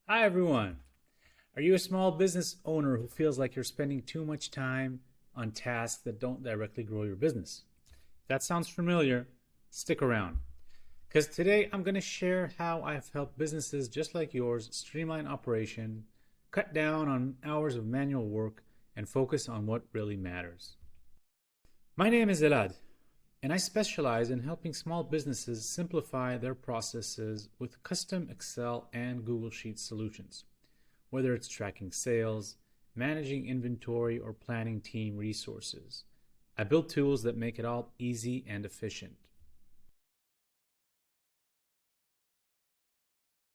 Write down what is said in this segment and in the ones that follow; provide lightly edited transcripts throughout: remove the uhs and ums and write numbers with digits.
Hi everyone. Are you a small business owner who feels like you're spending too much time on tasks that don't directly grow your business? If that sounds familiar, stick around. Because today I'm going to share how I've helped businesses just like yours streamline operation, cut down on hours of manual work, and focus on what really matters. My name is Elad, and I specialize in helping small businesses simplify their processes with custom Excel and Google Sheets solutions, whether it's tracking sales, managing inventory, or planning team resources. I build tools that make it all easy and efficient.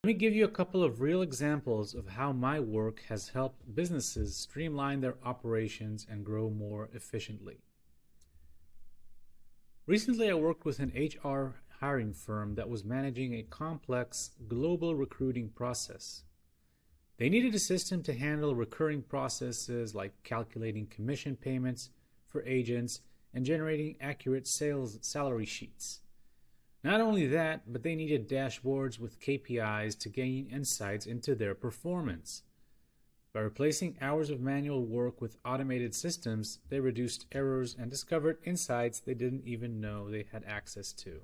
Let me give you a couple of real examples of how my work has helped businesses streamline their operations and grow more efficiently. Recently, I worked with an HR hiring firm that was managing a complex global recruiting process. They needed a system to handle recurring processes like calculating commission payments for agents and generating accurate sales salary sheets. Not only that, but they needed dashboards with KPIs to gain insights into their performance. By replacing hours of manual work with automated systems, they reduced errors and discovered insights they didn't even know they had access to.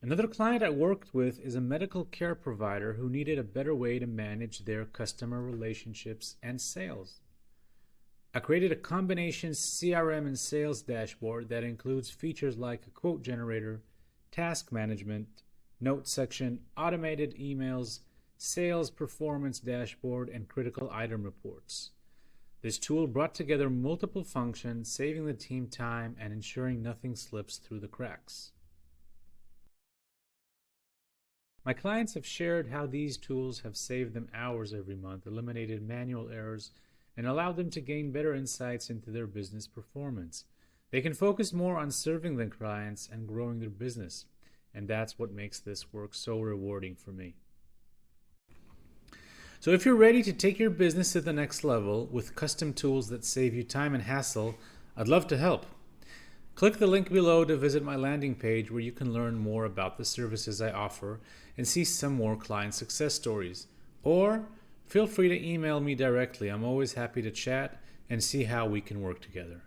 Another client I worked with is a medical care provider who needed a better way to manage their customer relationships and sales. I created a combination CRM and sales dashboard that includes features like a quote generator, task management, note section, automated emails, sales performance dashboard, and critical item reports. This tool brought together multiple functions, saving the team time and ensuring nothing slips through the cracks. My clients have shared how these tools have saved them hours every month, eliminated manual errors, and allowed them to gain better insights into their business performance. They can focus more on serving their clients and growing their business, and that's what makes this work so rewarding for me. So if you're ready to take your business to the next level with custom tools that save you time and hassle, I'd love to help. Click the link below to visit my landing page where you can learn more about the services I offer and see some more client success stories. Or feel free to email me directly. I'm always happy to chat and see how we can work together.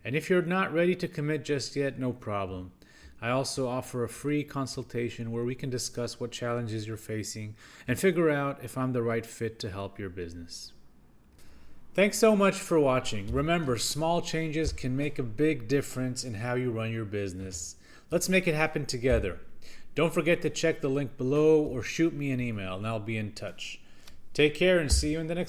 And if you're not ready to commit just yet, no problem. I also offer a free consultation where we can discuss what challenges you're facing and figure out if I'm the right fit to help your business. Thanks so much for watching. Remember, small changes can make a big difference in how you run your business. Let's make it happen together. Don't forget to check the link below or shoot me an email and I'll be in touch. Take care and see you in the next